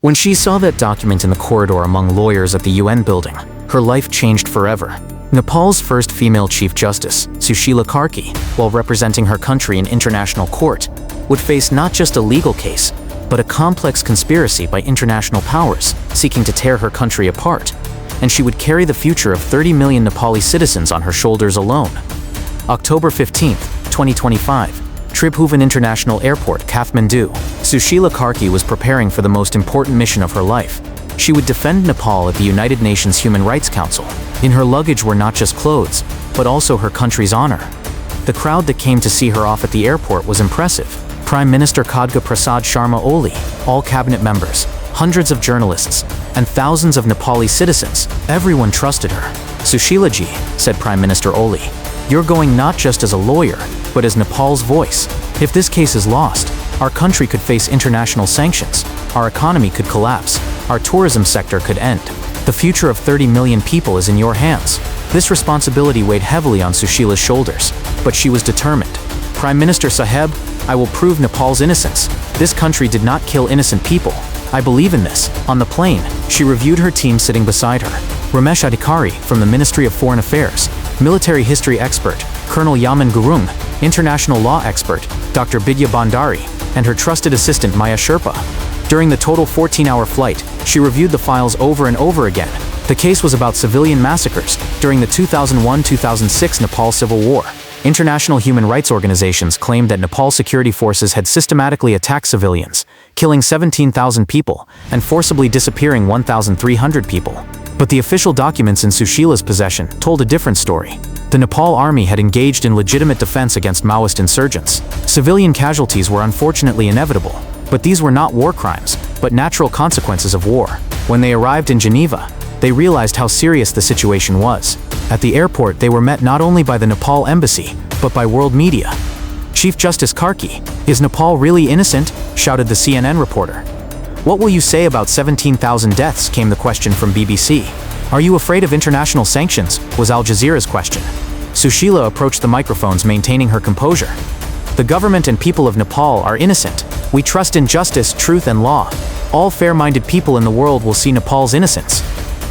When she saw that document in the corridor among lawyers at the UN building, her life changed forever. Nepal's first female Chief Justice, Sushila Karki, while representing her country in international court, would face not just a legal case, but a complex conspiracy by international powers seeking to tear her country apart, and she would carry the future of 30 million Nepali citizens on her shoulders alone. October 15, 2025, Tribhuvan International Airport, Kathmandu. Sushila Karki was preparing for the most important mission of her life. She would defend Nepal at the United Nations Human Rights Council. In her luggage were not just clothes, but also her country's honor. The crowd that came to see her off at the airport was impressive. Prime Minister Khadga Prasad Sharma Oli, all cabinet members, hundreds of journalists, and thousands of Nepali citizens. Everyone trusted her. "Sushila ji," said Prime Minister Oli, "you're going not just as a lawyer, but as Nepal's voice. If this case is lost, our country could face international sanctions, our economy could collapse, our tourism sector could end. The future of 30 million people is in your hands." This responsibility weighed heavily on Sushila's shoulders, but she was determined. "Prime Minister Saheb, I will prove Nepal's innocence. This country did not kill innocent people. I believe in this." On the plane, she reviewed her team sitting beside her. Ramesh Adhikari from the Ministry of Foreign Affairs, military history expert, Colonel Yaman Gurung, international law expert, Dr. Bidya Bhandari, and her trusted assistant Maya Sherpa. During the total 14-hour flight, she reviewed the files over and over again. The case was about civilian massacres during the 2001-2006 Nepal Civil War. International human rights organizations claimed that Nepal security forces had systematically attacked civilians, killing 17,000 people and forcibly disappearing 1,300 people. But the official documents in Sushila's possession told a different story. The Nepal army had engaged in legitimate defense against Maoist insurgents. Civilian casualties were unfortunately inevitable, but these were not war crimes, but natural consequences of war. When they arrived in Geneva, they realized how serious the situation was. At the airport, they were met not only by the Nepal embassy, but by world media. "Chief Justice Karki, is Nepal really innocent?" shouted the CNN reporter. "What will you say about 17,000 deaths?" came the question from BBC. "Are you afraid of international sanctions?" was Al Jazeera's question. Sushila approached the microphones maintaining her composure. "The government and people of Nepal are innocent. We trust in justice, truth, and law. All fair-minded people in the world will see Nepal's innocence."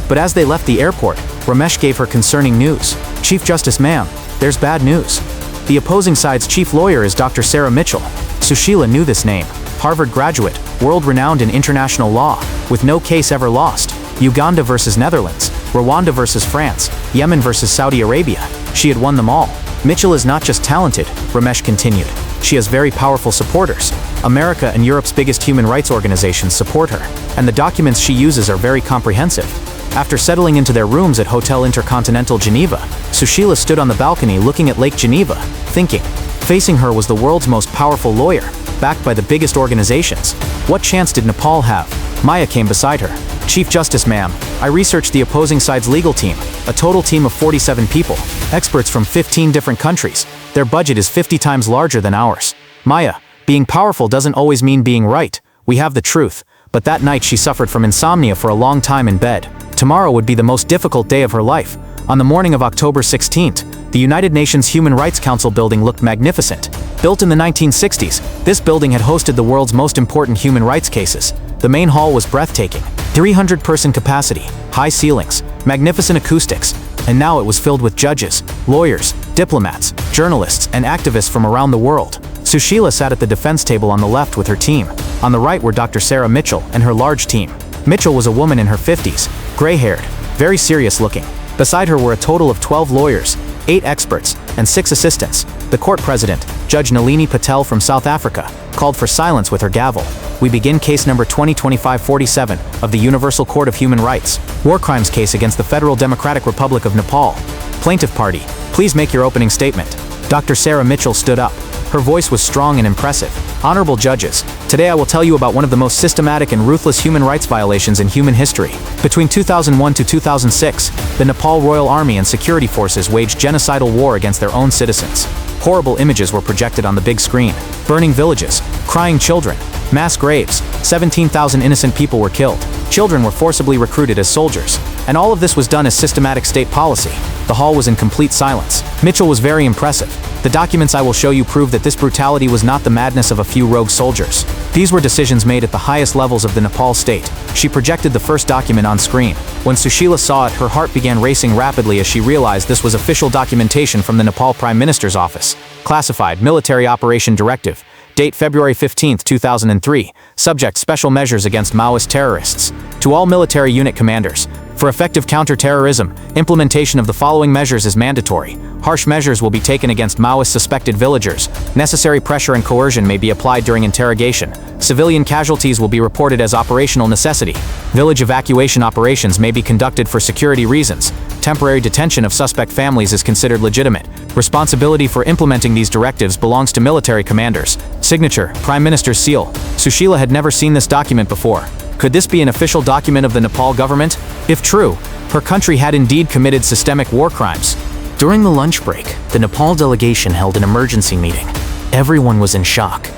But as they left the airport, Ramesh gave her concerning news. "Chief Justice ma'am, there's bad news. The opposing side's chief lawyer is Dr. Sarah Mitchell." Sushila knew this name. Harvard graduate, world-renowned in international law, with no case ever lost. Uganda versus Netherlands, Rwanda versus France, Yemen versus Saudi Arabia. She had won them all. "Mitchell is not just talented," Ramesh continued. "She has very powerful supporters. America and Europe's biggest human rights organizations support her, and the documents she uses are very comprehensive." After settling into their rooms at Hotel Intercontinental Geneva, Sushila stood on the balcony looking at Lake Geneva, thinking. Facing her was the world's most powerful lawyer, backed by the biggest organizations. What chance did Nepal have? Maya came beside her. "Chief Justice ma'am, I researched the opposing side's legal team, a total team of 47 people, experts from 15 different countries. Their budget is 50 times larger than ours." "Maya, being powerful doesn't always mean being right. We have the truth." But that night she suffered from insomnia for a long time in bed. Tomorrow would be the most difficult day of her life. On the morning of October 16th, the United Nations Human Rights Council building looked magnificent. Built in the 1960s, this building had hosted the world's most important human rights cases. The main hall was breathtaking. 300-person capacity, high ceilings, magnificent acoustics, and now it was filled with judges, lawyers, diplomats, journalists, and activists from around the world. Sushila sat at the defense table on the left with her team. On the right were Dr. Sarah Mitchell and her large team. Mitchell was a woman in her 50s, gray-haired, very serious looking. Beside her were a total of 12 lawyers, 8 experts, and 6 assistants. The court president, Judge Nalini Patel from South Africa, called for silence with her gavel. "We begin case number 2025-47 of the Universal Court of Human Rights, war crimes case against the Federal Democratic Republic of Nepal. Plaintiff party, please make your opening statement." Dr. Sarah Mitchell stood up. Her voice was strong and impressive. "Honorable judges, today I will tell you about one of the most systematic and ruthless human rights violations in human history. Between 2001 to 2006, the Nepal Royal Army and security forces waged genocidal war against their own citizens. Horrible images were projected on the big screen. Burning villages, crying children, mass graves, 17,000 innocent people were killed. Children were forcibly recruited as soldiers. And all of this was done as systematic state policy." The hall was in complete silence. Mitchell was very impressive. The documents I will show you prove that this brutality was not the madness of a few rogue soldiers. These were decisions made at the highest levels of the Nepal state. She projected the first document on screen. When Sushila saw it, her heart began racing rapidly as she realized this was official documentation from the Nepal Prime Minister's office. Classified, Military Operation Directive. Date February 15, 2003. Subject: Special measures against Maoist terrorists. To all military unit commanders. For effective counter-terrorism, implementation of the following measures is mandatory. Harsh measures will be taken against Maoist suspected villagers. Necessary pressure and coercion may be applied during interrogation. Civilian casualties will be reported as operational necessity. Village evacuation operations may be conducted for security reasons. Temporary detention of suspect families is considered legitimate. Responsibility for implementing these directives belongs to military commanders. Signature: Prime Minister's seal. Sushila had never seen this document before. Could this be an official document of the Nepal government? If true, her country had indeed committed systemic war crimes. During the lunch break, the Nepal delegation held an emergency meeting. Everyone was in shock.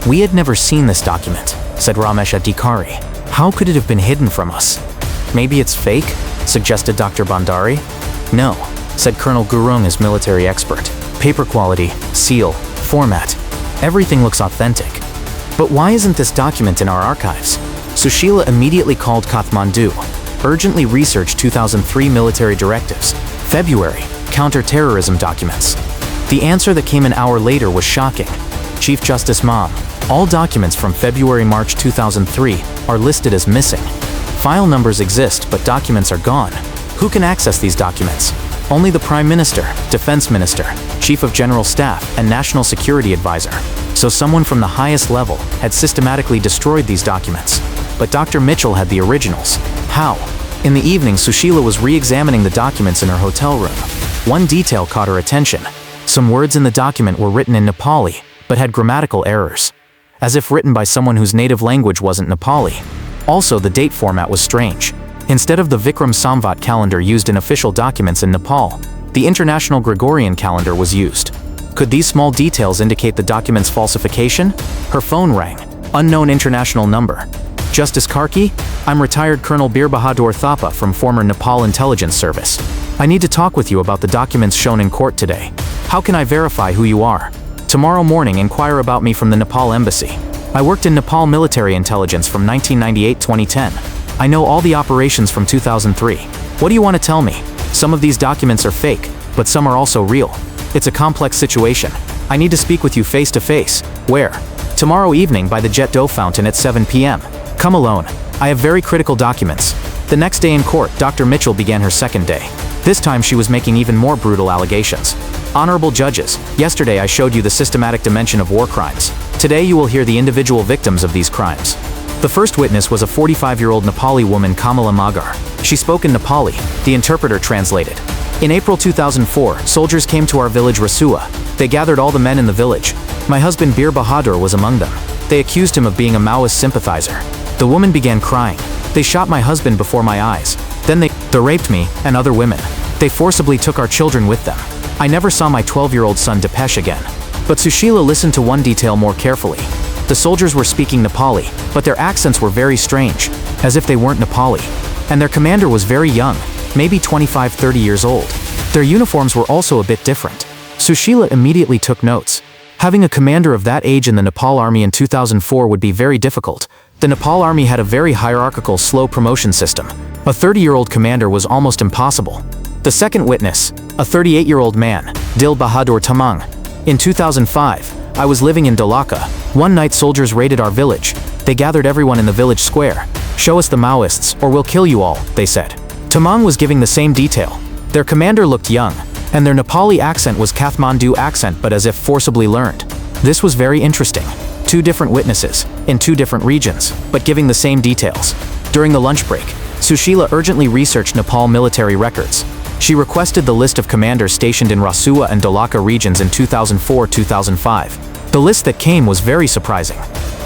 "We had never seen this document," said Ramesh Adhikari. "How could it have been hidden from us?" "Maybe it's fake," suggested Dr. Bandari. "No," said Colonel Gurung as military expert. "Paper quality, seal, format. Everything looks authentic. But why isn't this document in our archives?" Sushila immediately called Kathmandu. Urgently research 2003 military directives. February, counter-terrorism documents. The answer that came an hour later was shocking. Chief Justice Mom, all documents from February-March 2003 are listed as missing. File numbers exist, but documents are gone. Who can access these documents? Only the Prime Minister, Defense Minister, Chief of General Staff, and National Security Advisor. So someone from the highest level had systematically destroyed these documents. But Dr. Mitchell had the originals. How? In the evening, Sushila was re-examining the documents in her hotel room. One detail caught her attention. Some words in the document were written in Nepali, but had grammatical errors, as if written by someone whose native language wasn't Nepali. Also, the date format was strange. Instead of the Vikram Samvat calendar used in official documents in Nepal, the International Gregorian calendar was used. Could these small details indicate the document's falsification? Her phone rang. Unknown international number. "Justice Karki? I'm retired Colonel Bir Bahadur Thapa from former Nepal Intelligence Service. I need to talk with you about the documents shown in court today. How can I verify who you are? Tomorrow morning, inquire about me from the Nepal Embassy. I worked in Nepal military intelligence from 1998-2010. I know all the operations from 2003. What do you want to tell me? Some of these documents are fake, but some are also real. It's a complex situation. I need to speak with you face to face. Where? Tomorrow evening by the Jet Dough Fountain at 7 p.m. Come alone. I have very critical documents." The next day in court, Dr. Mitchell began her second day. This time she was making even more brutal allegations. "Honorable judges, yesterday I showed you the systematic dimension of war crimes. Today you will hear the individual victims of these crimes." The first witness was a 45-year-old Nepali woman, Kamala Magar. She spoke in Nepali. The interpreter translated. "In April 2004, soldiers came to our village Rasua. They gathered all the men in the village. My husband Bir Bahadur was among them. They accused him of being a Maoist sympathizer. The woman began crying. They shot my husband before my eyes. Then they raped me and other women. They forcibly took our children with them. I never saw my 12-year-old son Depesh again." But Sushila listened to one detail more carefully. The soldiers were speaking Nepali, but their accents were very strange, as if they weren't Nepali. And their commander was very young, maybe 25-30 years old. Their uniforms were also a bit different. Sushila immediately took notes. Having a commander of that age in the Nepal army in 2004 would be very difficult. The Nepal army had a very hierarchical, slow promotion system. A 30-year-old commander was almost impossible. The second witness, a 38-year-old man, Dil Bahadur Tamang. "In 2005, I was living in Dhalaka. One night soldiers raided our village. They gathered everyone in the village square. 'Show us the Maoists, or we'll kill you all,' they said." Tamang was giving the same detail. Their commander looked young, and their Nepali accent was Kathmandu accent but as if forcibly learned. This was very interesting. Two different witnesses, in two different regions, but giving the same details. During the lunch break, Sushila urgently researched Nepal military records. She requested the list of commanders stationed in Rasua and Dhalaka regions in 2004-2005. The list that came was very surprising.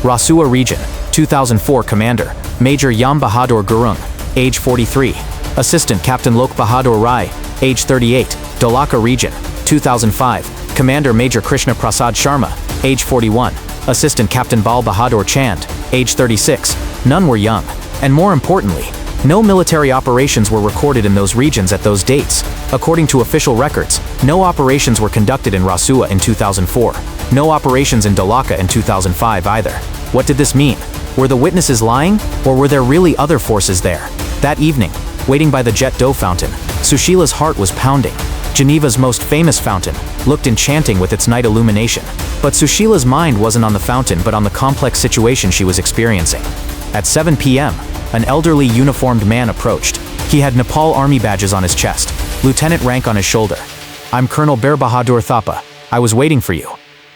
Rasua region, 2004 commander, Major Yam Bahadur Gurung, age 43. Assistant Captain Lok Bahadur Rai, age 38. Dhalaka region, 2005, Commander Major Krishna Prasad Sharma, age 41. Assistant Captain Bal Bahadur Chand, age 36. None were young. And more importantly, No military operations were recorded in those regions at those dates. According to official records, no operations were conducted in Rasua in 2004. No operations in Dolaka in 2005 either. What did this mean? Were the witnesses lying, or were there really other forces there? That evening, waiting by the jet d'eau fountain, Sushila's heart was pounding. Geneva's most famous fountain looked enchanting with its night illumination. But Sushila's mind wasn't on the fountain but on the complex situation she was experiencing. At 7 p.m., an elderly uniformed man approached. He had Nepal Army badges on his chest, lieutenant rank on his shoulder. "I'm Colonel Bir Bahadur Thapa. I was waiting for you.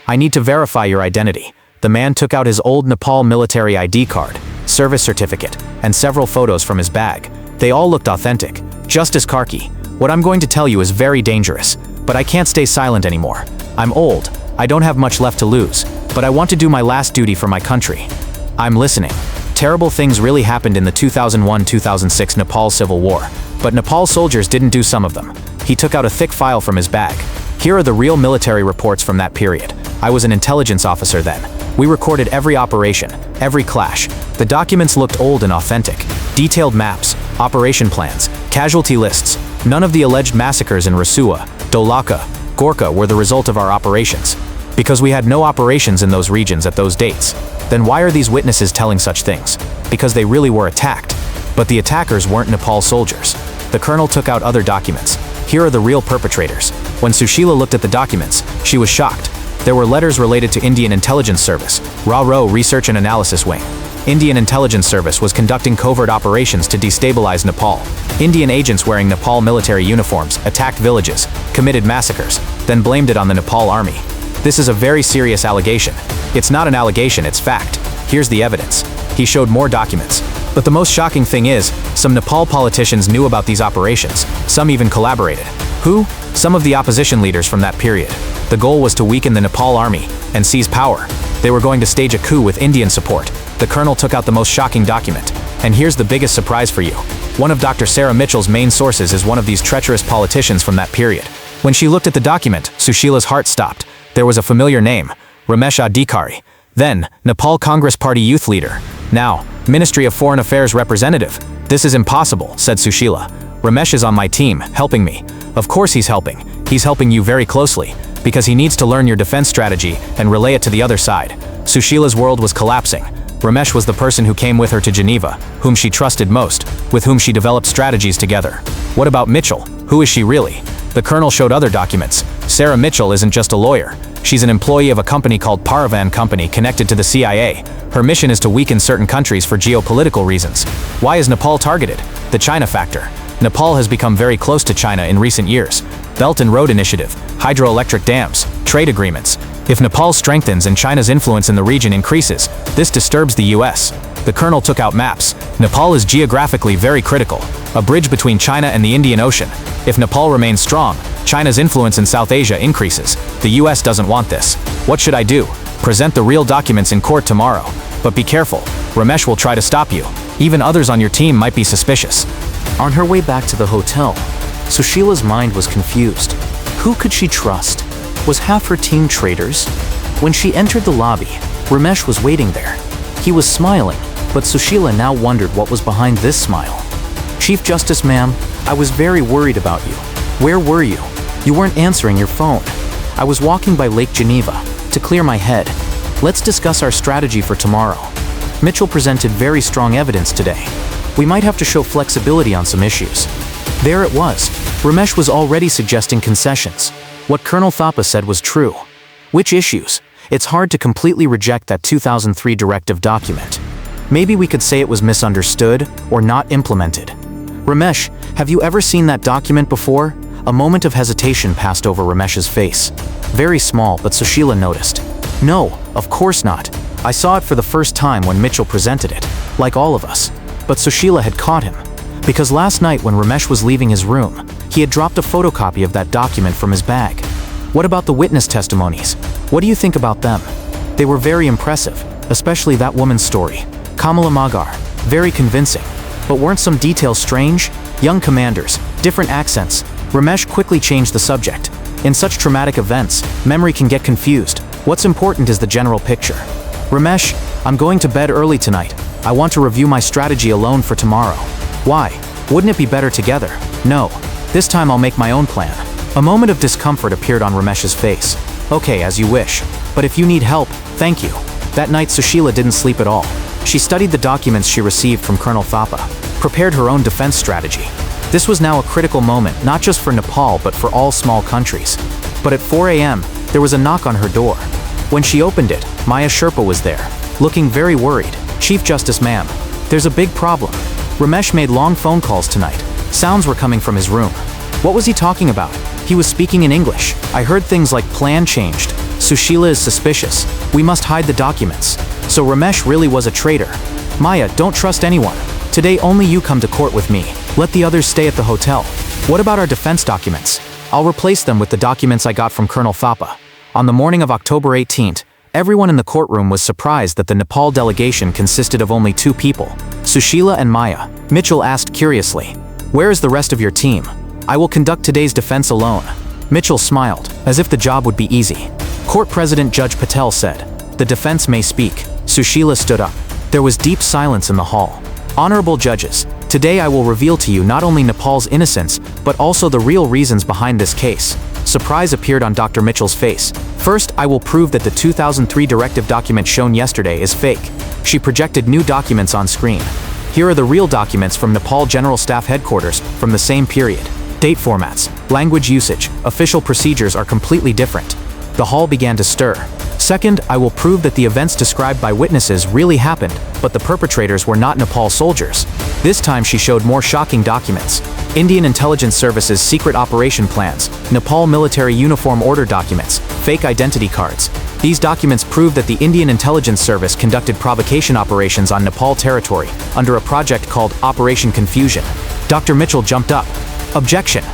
I need to verify your identity." The man took out his old Nepal military ID card, service certificate, and several photos from his bag. They all looked authentic. "Justice Karki, what I'm going to tell you is very dangerous, but I can't stay silent anymore. I'm old, I don't have much left to lose, but I want to do my last duty for my country. I'm listening. Terrible things really happened in the 2001-2006 Nepal Civil War, but Nepal soldiers didn't do some of them." He took out a thick file from his bag. "Here are the real military reports from that period. I was an intelligence officer then. We recorded every operation, every clash. The documents looked old and authentic. Detailed maps, operation plans, casualty lists. None of the alleged massacres in Rasua, Dolaka, Gorkha were the result of our operations. Because we had no operations in those regions at those dates. Then why are these witnesses telling such things? Because they really were attacked. But the attackers weren't Nepal soldiers." The colonel took out other documents. "Here are the real perpetrators." When Sushila looked at the documents, she was shocked. There were letters related to Indian Intelligence Service, RARO Research and Analysis Wing. Indian Intelligence Service was conducting covert operations to destabilize Nepal. Indian agents wearing Nepal military uniforms attacked villages, committed massacres, then blamed it on the Nepal army. This is a very serious allegation. It's not an allegation, it's fact. Here's the evidence. He showed more documents. But the most shocking thing is, some Nepal politicians knew about these operations. Some even collaborated. Who? Some of the opposition leaders from that period. The goal was to weaken the Nepal army and seize power. They were going to stage a coup with Indian support. The colonel took out the most shocking document. And here's the biggest surprise for you. One of Dr. Sarah Mitchell's main sources is one of these treacherous politicians from that period. When she looked at the document, Sushila's heart stopped. There was a familiar name, Ramesh Adhikari. Then, Nepal Congress Party youth leader. Now, Ministry of Foreign Affairs representative. "This is impossible," said Sushila. "Ramesh is on my team, helping me." "Of course he's helping. He's helping you very closely, because he needs to learn your defense strategy and relay it to the other side." Sushila's world was collapsing. Ramesh was the person who came with her to Geneva, whom she trusted most, with whom she developed strategies together. What about Mitchell? Who is she really? The colonel showed other documents. Sarah Mitchell isn't just a lawyer. She's an employee of a company called Paravan Company connected to the CIA. Her mission is to weaken certain countries for geopolitical reasons. Why is Nepal targeted? The China factor. Nepal has become very close to China in recent years. Belt and Road Initiative, hydroelectric dams, trade agreements. If Nepal strengthens and China's influence in the region increases, this disturbs the US. The colonel took out maps. Nepal is geographically very critical, a bridge between China and the Indian Ocean. If Nepal remains strong, China's influence in South Asia increases. The US doesn't want this. What should I do? Present the real documents in court tomorrow. But be careful, Ramesh will try to stop you. Even others on your team might be suspicious. On her way back to the hotel, Sushila's mind was confused. Who could she trust? Was half her team traitors? When she entered the lobby, Ramesh was waiting there. He was smiling, but Sushila now wondered what was behind this smile. "Chief Justice, ma'am, I was very worried about you. Where were you? You weren't answering your phone. I was walking by Lake Geneva to clear my head. Let's discuss our strategy for tomorrow." Mitchell presented very strong evidence today. We might have to show flexibility on some issues. There it was. Ramesh was already suggesting concessions. What Colonel Thapa said was true. Which issues? It's hard to completely reject that 2003 directive document. Maybe we could say it was misunderstood or not implemented. "Ramesh, have you ever seen that document before?" A moment of hesitation passed over Ramesh's face. Very small, but Sushila noticed. "No, of course not. I saw it for the first time when Mitchell presented it, like all of us." But Sushila had caught him. Because last night when Ramesh was leaving his room, he had dropped a photocopy of that document from his bag. What about the witness testimonies? What do you think about them? They were very impressive, especially that woman's story. Kamala Magar, very convincing. But weren't some details strange? Young commanders, different accents. Ramesh quickly changed the subject. In such traumatic events, memory can get confused. What's important is the general picture. "Ramesh, I'm going to bed early tonight. I want to review my strategy alone for tomorrow." Why? Wouldn't it be better together? No. This time I'll make my own plan. A moment of discomfort appeared on Ramesh's face. Okay, as you wish. But if you need help, thank you. That night Sushila didn't sleep at all. She studied the documents she received from Colonel Thapa, prepared her own defense strategy. This was now a critical moment, not just for Nepal but for all small countries. But at 4 a.m., there was a knock on her door. When she opened it, Maya Sherpa was there, looking very worried. Chief Justice ma'am, there's a big problem. Ramesh made long phone calls tonight. Sounds were coming from his room. What was he talking about? He was speaking in English. I heard things like plan changed. Sushila is suspicious. We must hide the documents. So Ramesh really was a traitor. Maya, don't trust anyone. Today only you come to court with me. Let the others stay at the hotel. What about our defense documents? I'll replace them with the documents I got from Colonel Thapa. On the morning of October 18th, everyone in the courtroom was surprised that the Nepal delegation consisted of only 2 people, Sushila and Maya. Mitchell asked curiously, "Where is the rest of your team?" "I will conduct today's defense alone." Mitchell smiled, as if the job would be easy. Court President Judge Patel said, "The defense may speak." Sushila stood up. There was deep silence in the hall. "Honorable judges, today I will reveal to you not only Nepal's innocence, but also the real reasons behind this case." Surprise appeared on Dr. Mitchell's face. "First, I will prove that the 2003 directive document shown yesterday is fake." She projected new documents on screen. Here are the real documents from Nepal General Staff Headquarters from the same period. Date formats, language usage, official procedures are completely different. The hall began to stir. Second, I will prove that the events described by witnesses really happened, but the perpetrators were not Nepal soldiers. This time she showed more shocking documents. Indian Intelligence Service's secret operation plans, Nepal military uniform order documents, fake identity cards. These documents prove that the Indian Intelligence Service conducted provocation operations on Nepal territory under a project called Operation Confusion. Dr. Mitchell jumped up. "Objection.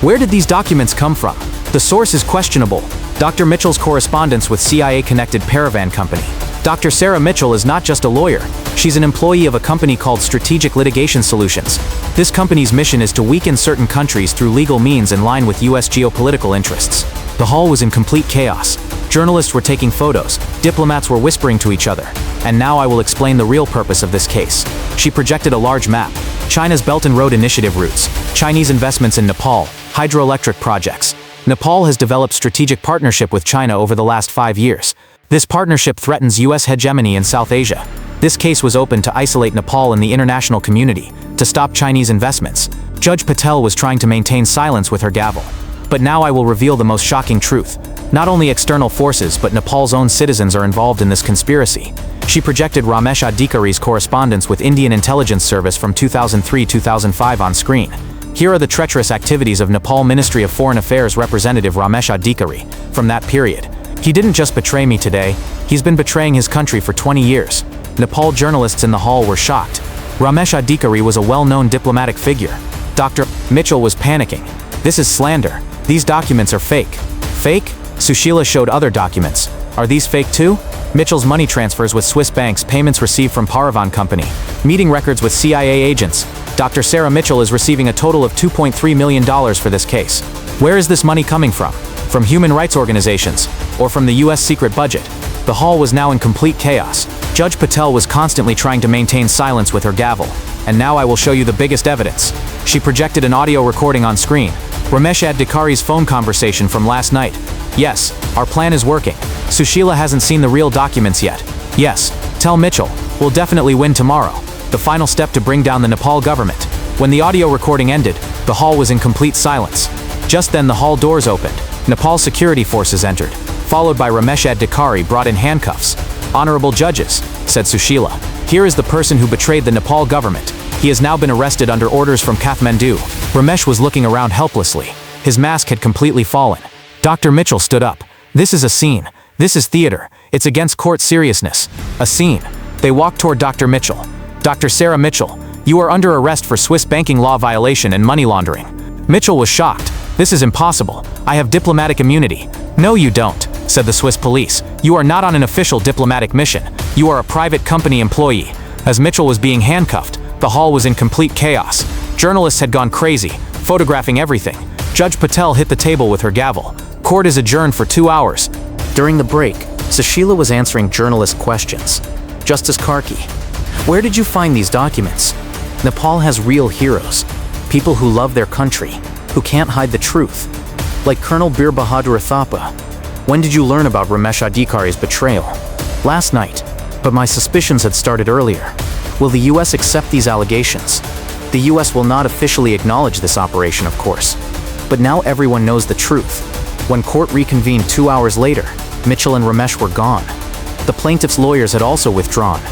Where did these documents come from? The source is questionable." Dr. Mitchell's correspondence with CIA-connected Paravan Company. Dr. Sarah Mitchell is not just a lawyer. She's an employee of a company called Strategic Litigation Solutions. This company's mission is to weaken certain countries through legal means in line with U.S. geopolitical interests. The hall was in complete chaos. Journalists were taking photos, diplomats were whispering to each other. And now I will explain the real purpose of this case. She projected a large map. China's Belt and Road Initiative routes, Chinese investments in Nepal, hydroelectric projects. Nepal has developed strategic partnership with China over the last 5 years. This partnership threatens U.S. hegemony in South Asia. This case was opened to isolate Nepal in the international community, to stop Chinese investments. Judge Patel was trying to maintain silence with her gavel. But now I will reveal the most shocking truth. Not only external forces but Nepal's own citizens are involved in this conspiracy. She projected Ramesh Adhikari's correspondence with Indian Intelligence Service from 2003-2005 on screen. Here are the treacherous activities of Nepal Ministry of Foreign Affairs representative Ramesh Adhikari from that period. "He didn't just betray me today, he's been betraying his country for 20 years. Nepal journalists in the hall were shocked. Ramesh Adhikari was a well-known diplomatic figure. Dr. Mitchell was panicking. "This is slander. These documents are fake." "Fake?" Sushila showed other documents. "Are these fake too?" Mitchell's money transfers with Swiss banks, payments received from Paravan Company, meeting records with CIA agents. Dr. Sarah Mitchell is receiving a total of $2.3 million for this case. Where is this money coming from? From human rights organizations? Or from the US secret budget? The hall was now in complete chaos. Judge Patel was constantly trying to maintain silence with her gavel. "And now I will show you the biggest evidence." She projected an audio recording on screen. Ramesh Adhikari's phone conversation from last night. "Yes, our plan is working. Sushila hasn't seen the real documents yet. Yes, tell Mitchell, we'll definitely win tomorrow." The final step to bring down the Nepal government. When the audio recording ended, the hall was in complete silence. Just then the hall doors opened. Nepal security forces entered, followed by Ramesh Adhikari brought in handcuffs. "Honorable judges," said Sushila, "here is the person who betrayed the Nepal government. He has now been arrested under orders from Kathmandu." Ramesh was looking around helplessly. His mask had completely fallen. Dr. Mitchell stood up. "This is a scene. This is theater. It's against court seriousness. A scene." They walked toward Dr. Mitchell. "Dr. Sarah Mitchell, you are under arrest for Swiss banking law violation and money laundering." Mitchell was shocked. "This is impossible. I have diplomatic immunity." "No, you don't," said the Swiss police. "You are not on an official diplomatic mission. You are a private company employee." As Mitchell was being handcuffed, the hall was in complete chaos. Journalists had gone crazy, photographing everything. Judge Patel hit the table with her gavel. Court is adjourned for 2 hours. During the break, Sushila was answering journalist questions. "Justice Karki, where did you find these documents?" Nepal has real heroes, people who love their country, who can't hide the truth. Like Colonel Bir Bahadur Thapa. When did you learn about Ramesh Adhikari's betrayal? Last night, but my suspicions had started earlier. Will the US accept these allegations? The US will not officially acknowledge this operation, of course. But now everyone knows the truth. When court reconvened 2 hours later, Mitchell and Ramesh were gone. The plaintiff's lawyers had also withdrawn.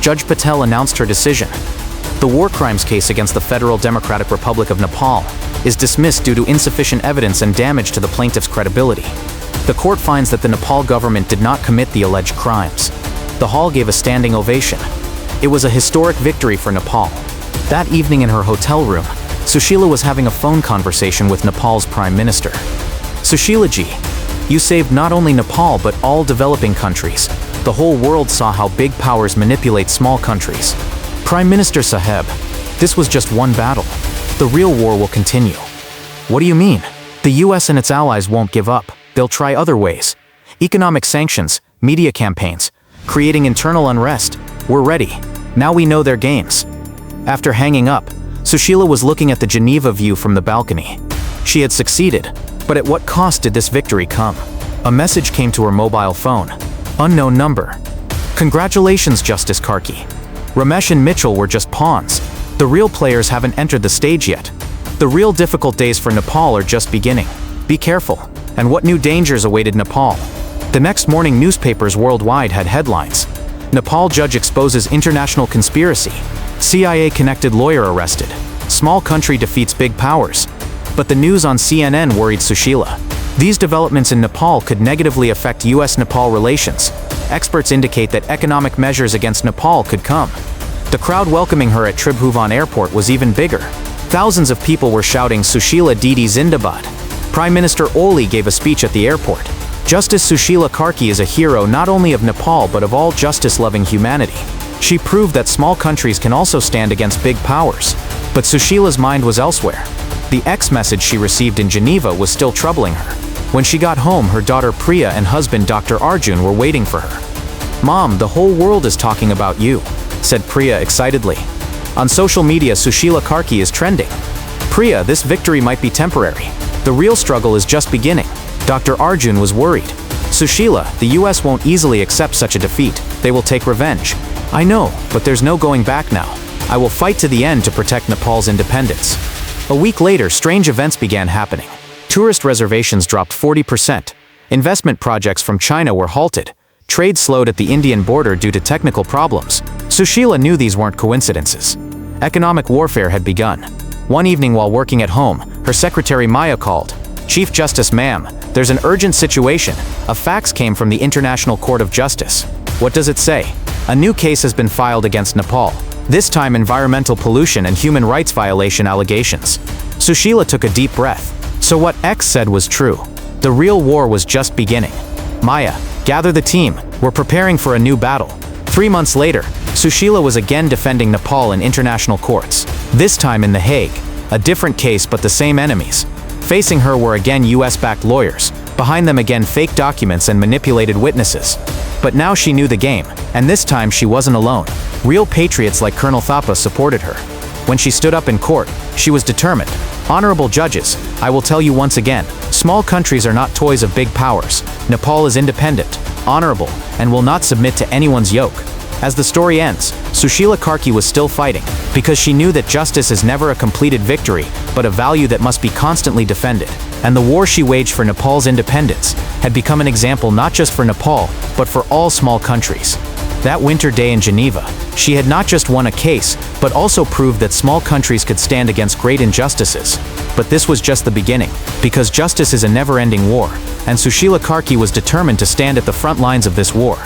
Judge Patel announced her decision. The war crimes case against the Federal Democratic Republic of Nepal is dismissed due to insufficient evidence and damage to the plaintiff's credibility. The court finds that the Nepal government did not commit the alleged crimes. The hall gave a standing ovation. It was a historic victory for Nepal. That evening in her hotel room, Sushila was having a phone conversation with Nepal's Prime Minister. Sushila ji, you saved not only Nepal but all developing countries. The whole world saw how big powers manipulate small countries. Prime Minister Saheb, this was just one battle. The real war will continue. What do you mean? The US and its allies won't give up. They'll try other ways. Economic sanctions, media campaigns, creating internal unrest. We're ready. Now we know their games. After hanging up, Sushila was looking at the Geneva view from the balcony. She had succeeded, but at what cost did this victory come? A message came to her mobile phone. Unknown number. Congratulations, Justice Karki. Ramesh and Mitchell were just pawns. The real players haven't entered the stage yet. The real difficult days for Nepal are just beginning. Be careful. And what new dangers awaited Nepal? The next morning, newspapers worldwide had headlines. Nepal judge exposes international conspiracy. CIA-connected lawyer arrested. Small country defeats big powers. But the news on CNN worried Sushila. These developments in Nepal could negatively affect US-Nepal relations. Experts indicate that economic measures against Nepal could come. The crowd welcoming her at Tribhuvan Airport was even bigger. Thousands of people were shouting Sushila Didi Zindabad. Prime Minister Oli gave a speech at the airport. Justice Sushila Karki is a hero not only of Nepal but of all justice-loving humanity. She proved that small countries can also stand against big powers. But Sushila's mind was elsewhere. The X message she received in Geneva was still troubling her. When she got home, her daughter Priya and husband Dr. Arjun were waiting for her. "Mom, the whole world is talking about you," said Priya excitedly. On social media, Sushila Karki is trending. "Priya, this victory might be temporary. The real struggle is just beginning." Dr. Arjun was worried. "Sushila, the US won't easily accept such a defeat. They will take revenge." "I know, but there's no going back now. I will fight to the end to protect Nepal's independence." A week later, strange events began happening. Tourist reservations dropped 40%. Investment projects from China were halted. Trade slowed at the Indian border due to technical problems. Sushila knew these weren't coincidences. Economic warfare had begun. One evening while working at home, her secretary Maya called. "Chief Justice, ma'am, there's an urgent situation. A fax came from the International Court of Justice." "What does it say?" "A new case has been filed against Nepal. This time environmental pollution and human rights violation allegations." Sushila took a deep breath. So what X said was true. The real war was just beginning. "Maya, gather the team. We're preparing for a new battle." 3 months later, Sushila was again defending Nepal in international courts. This time in The Hague. A different case but the same enemies. Facing her were again US-backed lawyers. Behind them again fake documents and manipulated witnesses. But now she knew the game, and this time she wasn't alone. Real patriots like Colonel Thapa supported her. When she stood up in court, she was determined. "Honorable judges, I will tell you once again, small countries are not toys of big powers. Nepal is independent, honorable, and will not submit to anyone's yoke." As the story ends, Sushila Karki was still fighting, because she knew that justice is never a completed victory, but a value that must be constantly defended. And the war she waged for Nepal's independence had become an example not just for Nepal, but for all small countries. That winter day in Geneva, she had not just won a case, but also proved that small countries could stand against great injustices. But this was just the beginning, because justice is a never-ending war, and Sushila Karki was determined to stand at the front lines of this war.